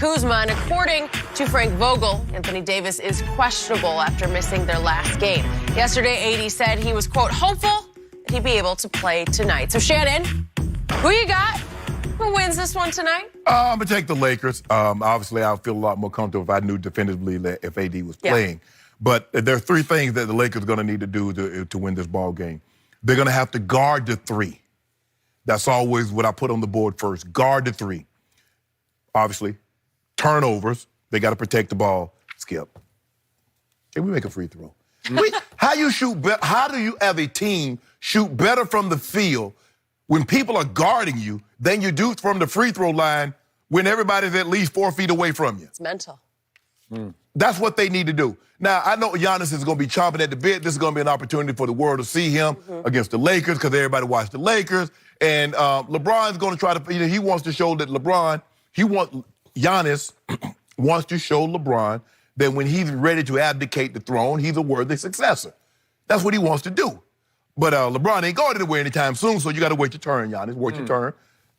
Kuzma. And according to Frank Vogel, Anthony Davis is questionable after missing their last game. Yesterday, AD said he was, quote, hopeful that he'd be able to play tonight. So, Shannon, who you got? Who wins this one tonight? I'm going to take the Lakers. Obviously, I would feel a lot more comfortable if I knew definitively that if AD was playing. But there are three things that the Lakers are going to need to do to win this ball game. They're going to have to guard the three. That's always what I put on the board first. Guard the three. Obviously, turnovers. They got to protect the ball. Skip. Can we make a free throw? How do you, as a team, shoot better from the field when people are guarding you than you do from the free throw line when everybody's at least 4 feet away from you? It's mental. That's what they need to do. Now, I know Giannis is going to be chomping at the bit. This is going to be an opportunity for the world to see him against the Lakers because everybody watched the Lakers. And LeBron's going to try to, he wants to show that Giannis wants to show LeBron that when he's ready to abdicate the throne, he's a worthy successor. That's what he wants to do. But LeBron ain't going anywhere anytime soon, so you got to wait your turn, Giannis. Wait your turn.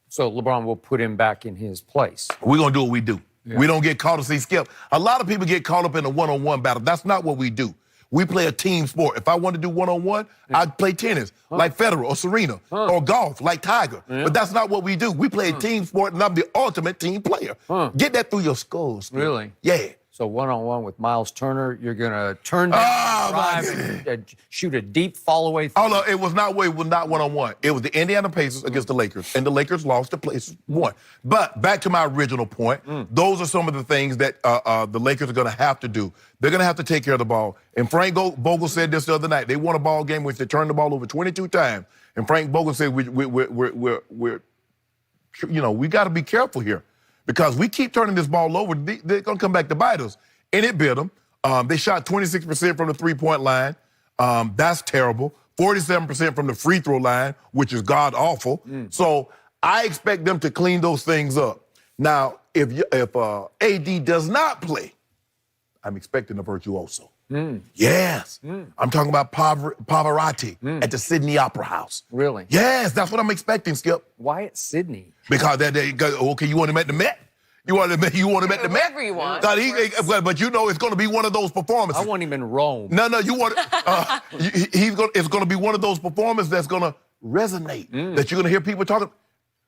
So LeBron will put him back in his place. We're going to do what we do. Yeah. We don't get caught to see Skip. A lot of people get caught up in a one-on-one battle. That's not what we do. We play a team sport. If I want to do one-on-one, I'd play tennis like Federer or Serena or golf like Tiger. But that's not what we do. We play a team sport, and I'm the ultimate team player. Get that through your skull, Skip. Really? Yeah. So one-on-one with Miles Turner, you're going to turn down, drive, and shoot a deep fall-away. Oh, no, it was not one-on-one. It was the Indiana Pacers against the Lakers, and the Lakers lost. The Pacers won. But back to my original point, those are some of the things that the Lakers are going to have to do. They're going to have to take care of the ball. And Frank Vogel said this the other night. They won a ball game which they turned the ball over 22 times. And Frank Vogel said, we got to be careful here. Because we keep turning this ball over, they're going to come back to bite us. And it bit them. They shot 26% from the three-point line. That's terrible. 47% from the free throw line, which is god-awful. So I expect them to clean those things up. Now, if AD does not play, I'm expecting a virtuoso. Yes. I'm talking about Pavarotti at the Sydney Opera House. Really? Yes, that's what I'm expecting, Skip. Why at Sydney? Because okay, you want him at the Met? You want him at the Met? Wherever you want. But you know it's going to be one of those performances. I want him in Rome. No, you want it's going to be one of those performances that's going to resonate. That you're going to hear people talking.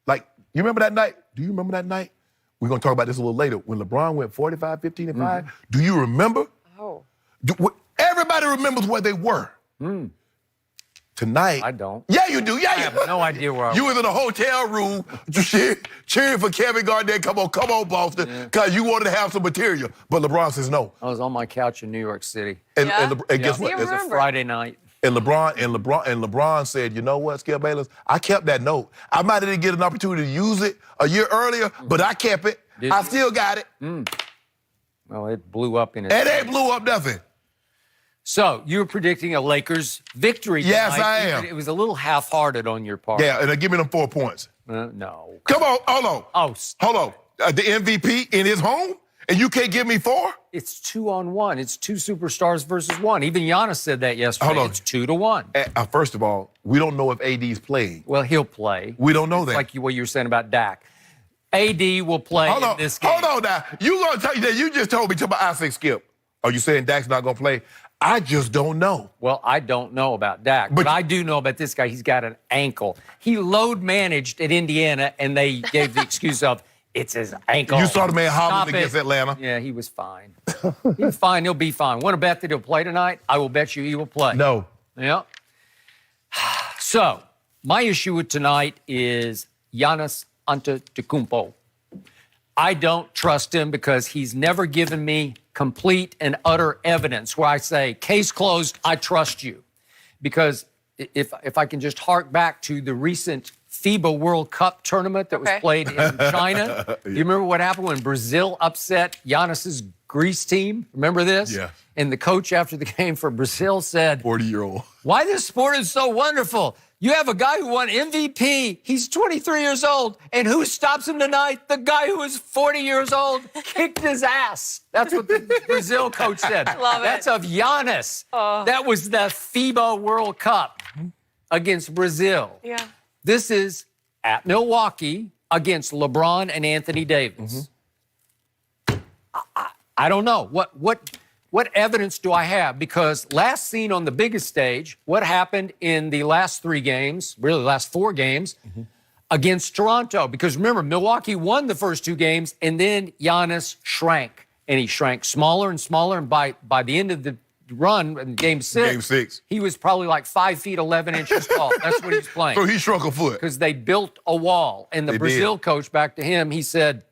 Like, you remember that night? Do you remember that night? We're going to talk about this a little later. When LeBron went 45, 15, and 5. Do you remember? Oh. Everybody remembers where they were. Tonight. I don't. Yeah, you do. Yeah, I have no idea where I was. You was in a hotel room cheering for Kevin Garnett. Come on, Boston, because you wanted to have some material. But LeBron says no. I was on my couch in New York City. And guess what? It was a Friday night. And LeBron said, you know what, Skip Bayless? I kept that note. I might didn't get an opportunity to use it a year earlier, but I kept it. I still got it. Well, it blew up in its It ain't blew up nothing. So, you were predicting a Lakers victory tonight. Yes, I am. It was a little half-hearted on your part. Yeah, and give me them 4 points. No. Come on, hold on. Oh, hold on. The MVP in his home, and you can't give me 4? It's 2-on-1. It's 2 superstars versus 1. Even Giannis said that yesterday. Hold on. It's 2-1. First of all, we don't know if AD's playing. Well, he'll play. We don't know that. Like what you were saying about Dak. AD will play in this game. Hold on now. You gonna tell you that you just told me about I say Skip. Are you saying Dak's not gonna play? I just don't know. Well, I don't know about Dak, but I do know about this guy. He's got an ankle. He load managed at Indiana, and they gave the excuse of it's his ankle. You saw the man hobbling against Atlanta. Yeah, he was fine. He's fine. He'll be fine. Want to bet that he'll play tonight? I will bet you he will play. No. Yeah. So, my issue with tonight is Giannis Antetokounmpo. I don't trust him because he's never given me complete and utter evidence where I say, case closed, I trust you. Because if I can just hark back to the recent FIBA World Cup tournament that was played in China. You remember what happened when Brazil upset Giannis's Greece team? Remember this? Yeah. And the coach after the game for Brazil said, 40-year-old. Why this sport is so wonderful. You have a guy who won MVP. He's 23 years old. And who stops him tonight? The guy who is 40 years old kicked his ass. That's what the Brazil coach said. Love it. That's of Giannis. That was the FIBA World Cup against Brazil. Yeah. This is at Milwaukee against LeBron and Anthony Davis. I don't know. What evidence do I have? Because last seen on the biggest stage, what happened in the last 3 games, really the last 4 games, against Toronto? Because remember, Milwaukee won the first 2 games, and then Giannis shrank. And he shrank smaller and smaller, and by the end of the run in Game 6, he was probably like 5 feet 11 inches tall. That's what he's playing. So he shrunk a foot. Because they built a wall. And the Brazil coach, back to him, he said,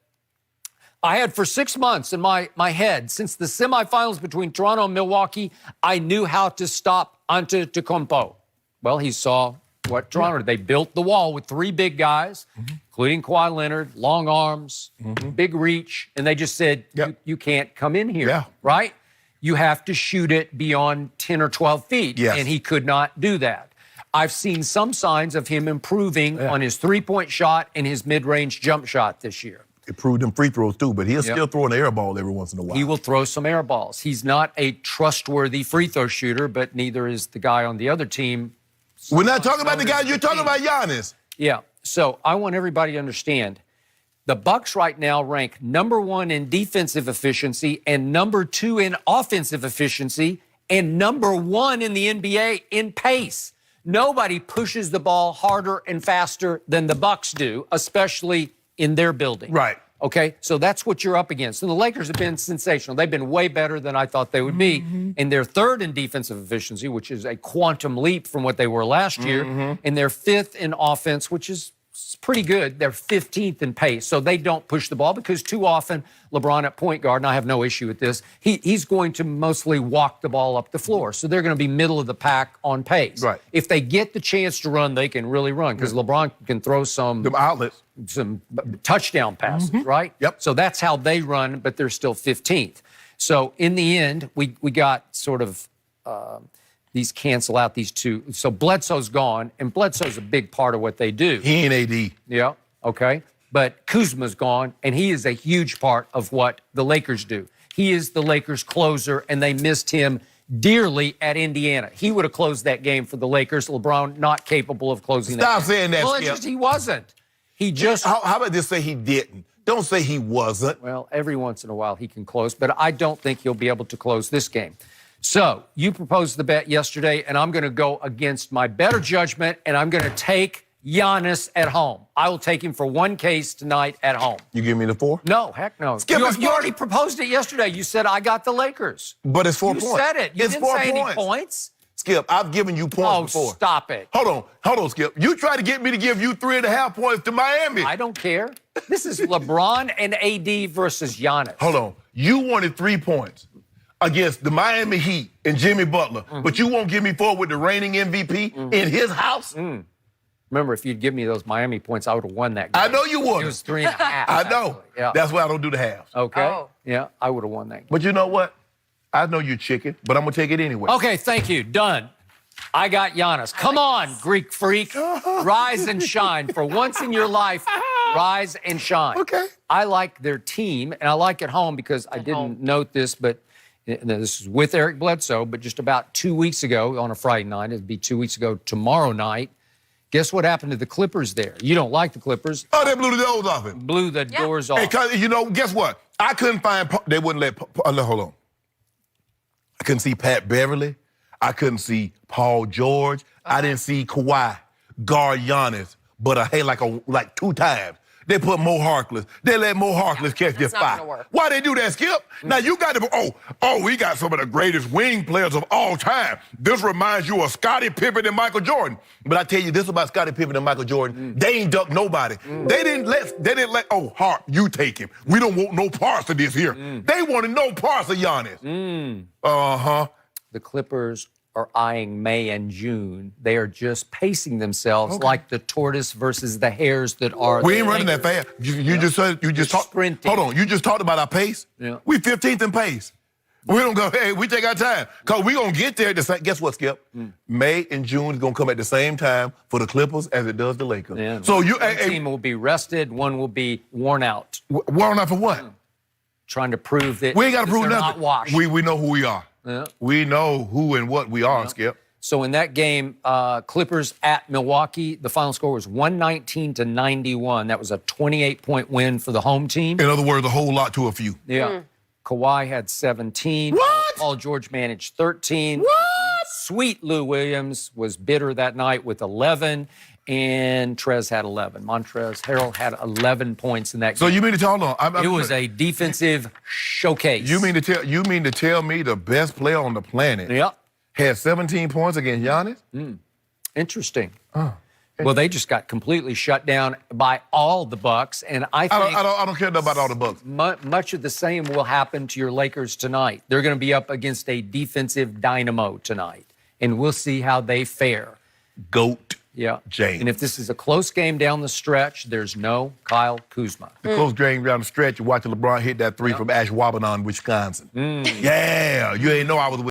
I had for 6 months in my head, since the semifinals between Toronto and Milwaukee, I knew how to stop Antetokounmpo. Well, he saw what Toronto did. They built the wall with 3 big guys, including Kawhi Leonard, long arms, big reach, and they just said, you can't come in here, right? You have to shoot it beyond 10 or 12 feet, and he could not do that. I've seen some signs of him improving on his three-point shot and his mid-range jump shot this year. Improved them free throws, too, but he'll still throw an air ball every once in a while. He will throw some air balls. He's not a trustworthy free throw shooter, but neither is the guy on the other team. We're not talking about the guy. You're talking about Giannis. Yeah, so I want everybody to understand, the Bucks right now rank #1 in defensive efficiency and #2 in offensive efficiency and #1 in the NBA in pace. Nobody pushes the ball harder and faster than the Bucks do, especially in their building. Right. Okay, so that's what you're up against. And the Lakers have been sensational. They've been way better than I thought they would be. And they're 3rd in defensive efficiency, which is a quantum leap from what they were last year. And they're 5th in offense, which is pretty good. They're 15th in pace. So they don't push the ball because too often LeBron at point guard, and I have no issue with this, he's going to mostly walk the ball up the floor. So they're going to be middle of the pack on pace. Right. If they get the chance to run, they can really run because LeBron can throw some outlets, some touchdown passes, right? Yep. So that's how they run, but they're still 15th. So in the end, we got sort of these cancel out these 2. So Bledsoe's gone, and Bledsoe's a big part of what they do. He ain't AD. Yeah, okay. But Kuzma's gone, and he is a huge part of what the Lakers do. He is the Lakers' closer, and they missed him dearly at Indiana. He would have closed that game for the Lakers. LeBron not capable of closing that game. Stop saying that, Well, it's Skip. just he wasn't. He just... How about this say he didn't? Don't say he wasn't. Well, every once in a while he can close, but I don't think he'll be able to close this game. So you proposed the bet yesterday, and I'm going to go against my better judgment, and I'm going to take Giannis at home. I will take him for 1 case tonight at home. You give me the 4? No, heck no. Skip, you already proposed it yesterday. You said I got the Lakers. But it's 4 You points. said it. You It's didn't 4 say points. any points. Skip, I've given you points before. Stop it. Hold on, Skip. You tried to get me to give you 3.5 points to Miami. I don't care. This is LeBron and AD versus Giannis. Hold on. You wanted 3 points against the Miami Heat and Jimmy Butler, but you won't give me 4 with the reigning MVP in his house? Remember, if you'd give me those Miami points, I would have won that game. I know you would. It was 3.5. I know. Yeah. That's why I don't do the halves. Okay. Oh. Yeah, I would have won that game. But you know what? I know you're chicken, but I'm going to take it anyway. Okay, thank you. Done. I got Giannis. Come on, Greek freak. Rise and shine. For once in your life, rise and shine. Okay. I like their team, and I like at home because I didn't note this, but this is with Eric Bledsoe, but just about 2 weeks ago on a Friday night, it'd be 2 weeks ago tomorrow night, guess what happened to the Clippers there? You don't like the Clippers. Oh, they blew the doors off it. Blew the doors off. Hey, you know, guess what? I couldn't find, they wouldn't let, hold on. I couldn't see Pat Beverly. I couldn't see Paul George. I didn't see Kawhi guard Giannis, but like 2 times. They put Mo Harkless. They let Mo Harkless catch their not fire. gonna work. Why they do that, Skip? Now you got to, we got some of the greatest wing players of all time. This reminds you of Scottie Pippen and Michael Jordan. But I tell you this about Scottie Pippen and Michael Jordan. They ain't ducked nobody. They didn't let, Hart, you take him. We don't want no parts of this here. They wanted no parts of Giannis. Uh-huh. The Clippers are eyeing May and June. They are just pacing themselves like the tortoise versus the hares that are. We ain't running that fast. You just talked. sprinting. Hold on. You just talked about our pace. Yeah. We 15th in pace. We don't go. Hey, we take our time because we gonna get there at the same. Guess what, Skip? May and June is gonna come at the same time for the Clippers as it does the Lakers. Yeah. So One team will be rested. One will be worn out. worn out for what? Trying to prove that We ain't got to prove they're nothing. not washed. We know who we are. Yeah. We know who and what we are, Skip. So in that game, Clippers at Milwaukee, the final score was 119-91. That was a 28-point win for the home team. In other words, a whole lot to a few. Yeah. Kawhi had 17. What? Paul George managed 13. What? Sweet Lou Williams was bitter that night with 11, and Trez had 11. Montrezl Harrell had 11 points in that game. So you mean to tell me? It was a defensive showcase. You mean to tell me the best player on the planet had 17 points against Giannis? Interesting. Well, they just got completely shut down by all the Bucks, and I think I don't care about all the Bucks. much of the same will happen to your Lakers tonight. They're going to be up against a defensive dynamo tonight, and we'll see how they fare. GOAT. Yeah. James. And if this is a close game down the stretch, there's no Kyle Kuzma. The close game down the stretch, you're watching LeBron hit that three from Ashwaubenon, Wisconsin. Yeah, you ain't know I was with